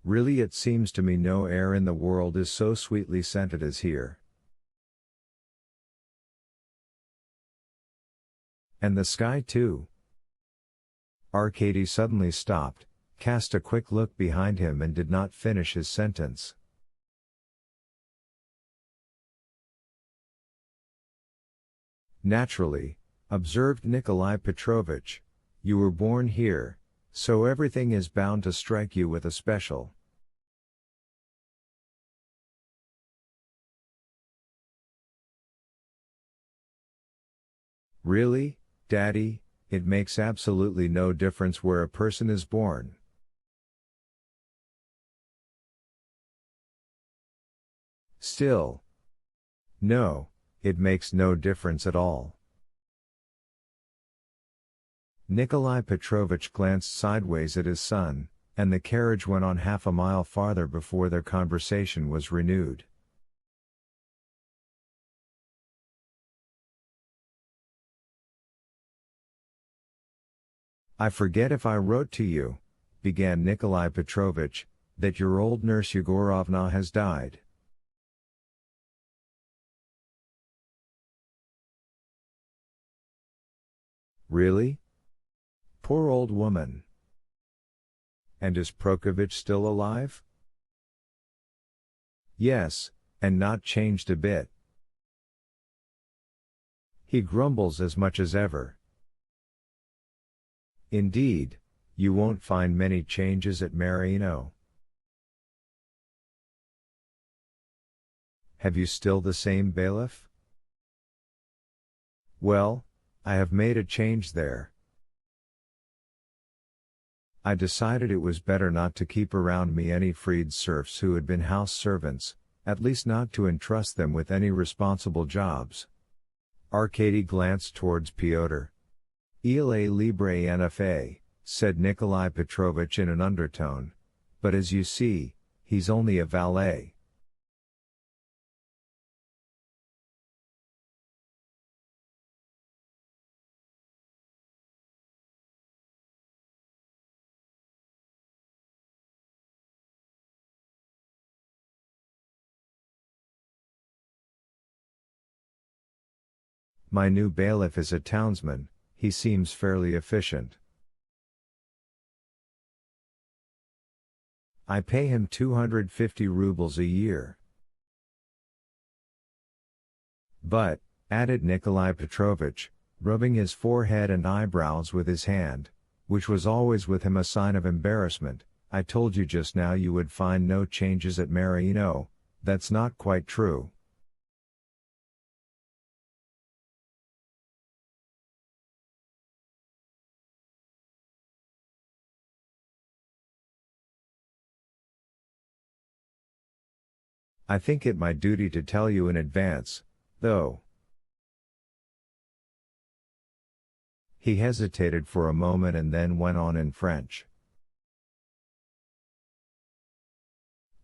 Really, it seems to me no air in the world is so sweetly scented as here. And the sky too. Arkady suddenly stopped, cast a quick look behind him and did not finish his sentence. Naturally, observed Nikolai Petrovich, you were born here, so everything is bound to strike you with a special. Really, Daddy, it makes absolutely no difference where a person is born. Still. No, it makes no difference at all. Nikolai Petrovich glanced sideways at his son, and the carriage went on half a mile farther before their conversation was renewed. I forget if I wrote to you, began Nikolai Petrovich, that your old nurse Yegorovna has died. Really? Poor old woman. And is Prokovich still alive? Yes, and not changed a bit. He grumbles as much as ever. Indeed, you won't find many changes at Marino. Have you still the same bailiff? Well, I have made a change there. I decided it was better not to keep around me any freed serfs who had been house servants, at least not to entrust them with any responsible jobs. Arkady glanced towards Pyotr. Il est libre en effet, said Nikolai Petrovich in an undertone, but as you see, he's only a valet. My new bailiff is a townsman, he seems fairly efficient. I pay him 250 rubles a year. But, added Nikolai Petrovich, rubbing his forehead and eyebrows with his hand, which was always with him a sign of embarrassment, I told you just now you would find no changes at Marino, that's not quite true. I think it my duty to tell you in advance, though. He hesitated for a moment and then went on in French.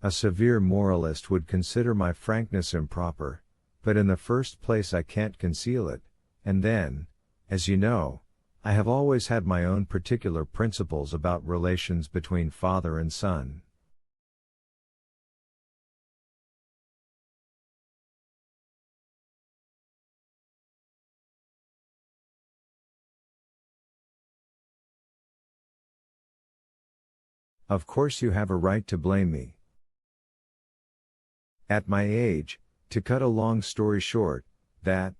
A severe moralist would consider my frankness improper, but in the first place I can't conceal it, and then, as you know, I have always had my own particular principles about relations between father and son. Of course you have a right to blame me. At my age, to cut a long story short, that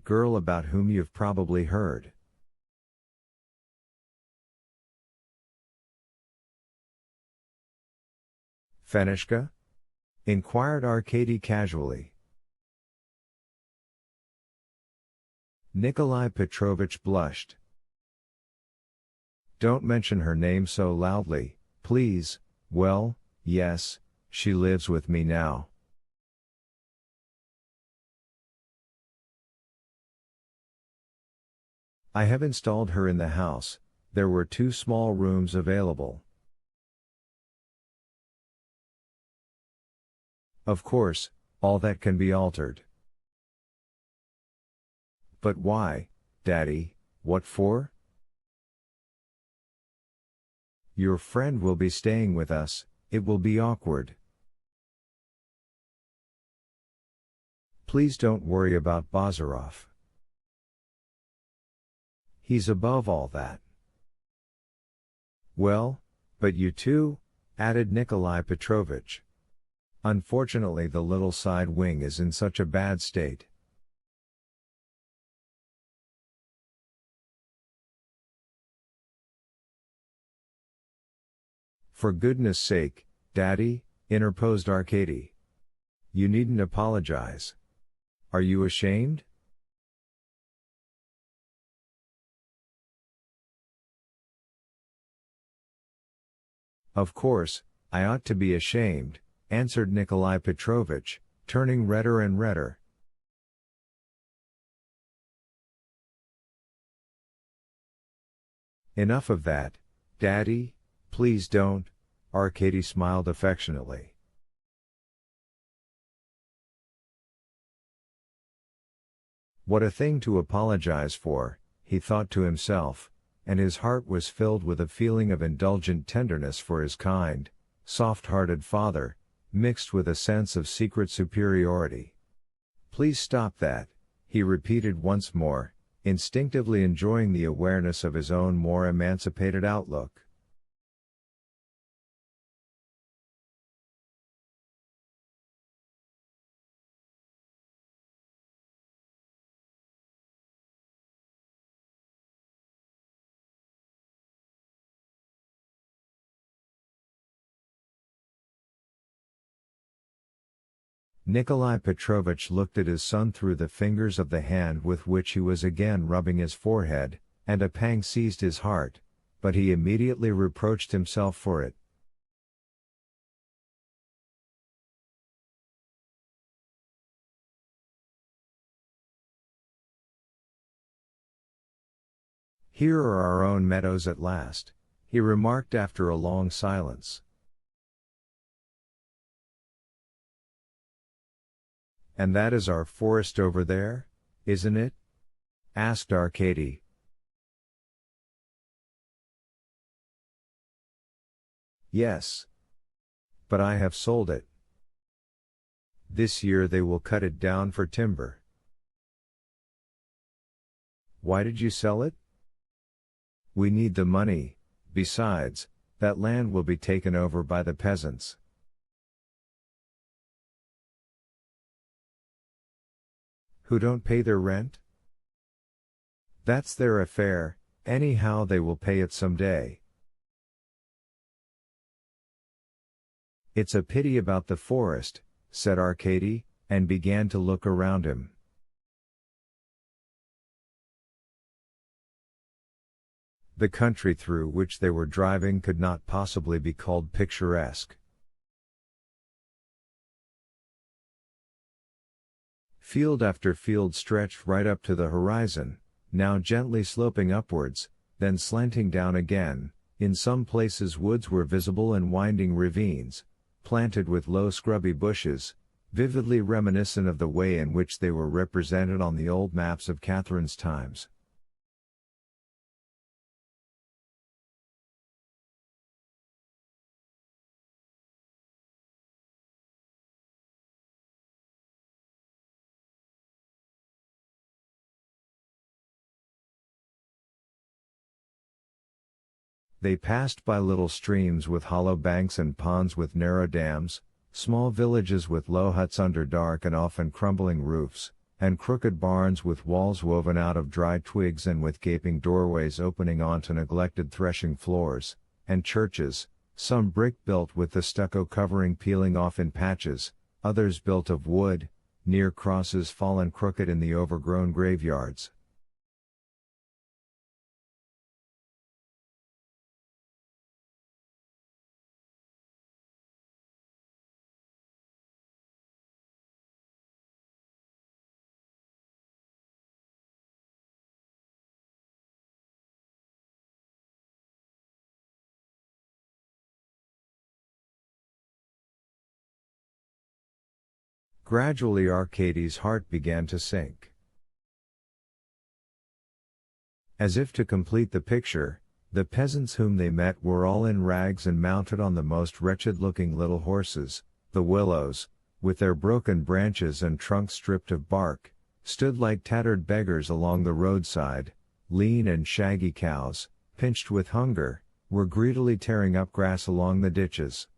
girl about whom you've probably heard. Fenishka? Inquired Arkady casually. Nikolai Petrovich blushed. Don't mention her name so loudly, please. Well, yes, she lives with me now. I have installed her in the house, there were 2 small rooms available. Of course, all that can be altered. But why, Daddy, what for? Your friend will be staying with us, It will be awkward. Please don't worry about Bazarov. He's above all that. Well, but you too, added Nikolai Petrovich. Unfortunately, the little side wing is in such a bad state. For goodness sake, Daddy, interposed Arkady. You needn't apologize. Are you ashamed? Of course, I ought to be ashamed, answered Nikolai Petrovich, turning redder and redder. Enough of that, Daddy, please don't, Arkady smiled affectionately. What a thing to apologize for, he thought to himself, and his heart was filled with a feeling of indulgent tenderness for his kind, soft-hearted father, mixed with a sense of secret superiority. Please stop that, he repeated once more, instinctively enjoying the awareness of his own more emancipated outlook. Nikolai Petrovich looked at his son through the fingers of the hand with which he was again rubbing his forehead, and a pang seized his heart, but he immediately reproached himself for it. Here are our own meadows at last, he remarked after a long silence. And that is our forest over there, isn't it? Asked Arkady. Yes. But I have sold it. This year they will cut it down for timber. Why did you sell it? We need the money, besides, that land will be taken over by the peasants. Who don't pay their rent? That's their affair, anyhow they will pay it some day. It's a pity about the forest, said Arkady, and began to look around him. The country through which they were driving could not possibly be called picturesque. Field after field stretched right up to the horizon, now gently sloping upwards, then slanting down again. In some places woods were visible and winding ravines, planted with low scrubby bushes, vividly reminiscent of the way in which they were represented on the old maps of Catherine's times. They passed by little streams with hollow banks and ponds with narrow dams, small villages with low huts under dark and often crumbling roofs, and crooked barns with walls woven out of dry twigs and with gaping doorways opening onto neglected threshing floors, and churches, some brick-built with the stucco covering peeling off in patches, others built of wood, near crosses fallen crooked in the overgrown graveyards. Gradually Arkady's heart began to sink. As if to complete the picture, The peasants whom they met were all in rags and mounted on the most wretched-looking little horses. The willows, with their broken branches and trunks stripped of bark, stood like tattered beggars along the roadside. Lean and shaggy cows, pinched with hunger, were greedily tearing up grass along the ditches.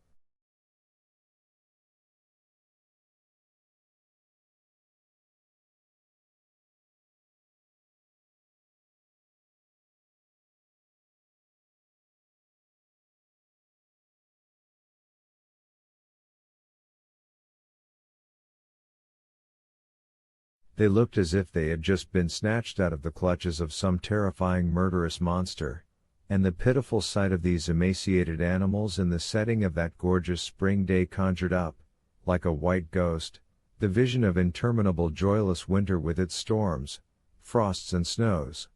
They looked as if they had just been snatched out of the clutches of some terrifying murderous monster, and the pitiful sight of these emaciated animals in the setting of that gorgeous spring day conjured up, like a white ghost, the vision of interminable joyless winter with its storms, frosts and snows.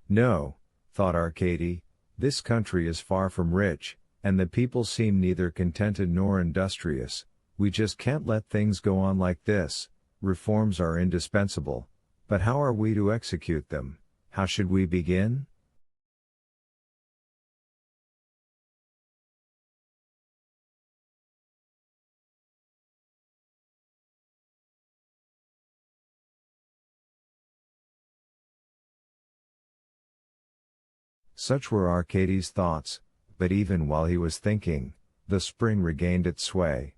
No, thought Arcady, this country is far from rich, and the people seem neither contented nor industrious. We just can't let things go on like this. Reforms are indispensable, but how are we to execute them? How should we begin? Such were Arcady's thoughts, but even while he was thinking, the spring regained its sway.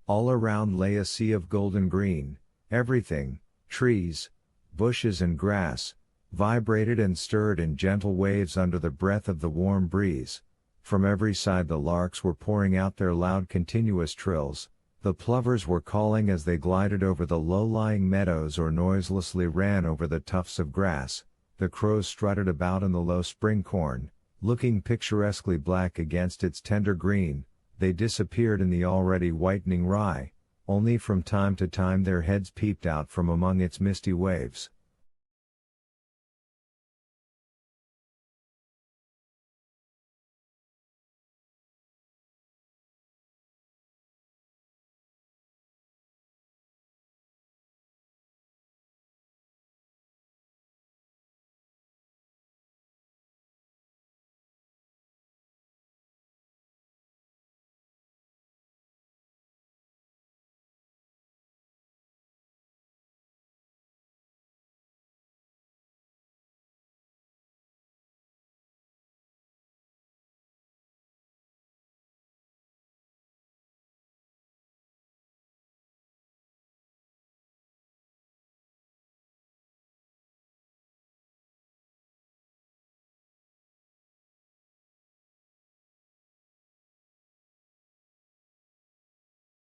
All around lay a sea of golden green. Everything, trees, bushes and grass, vibrated and stirred in gentle waves under the breath of the warm breeze. From every side the larks were pouring out their loud continuous trills. The plovers were calling as they glided over the low-lying meadows or noiselessly ran over the tufts of grass. The crows strutted about in the low spring corn, looking picturesquely black against its tender green. They disappeared in the already whitening rye, only from time to time their heads peeped out from among its misty waves.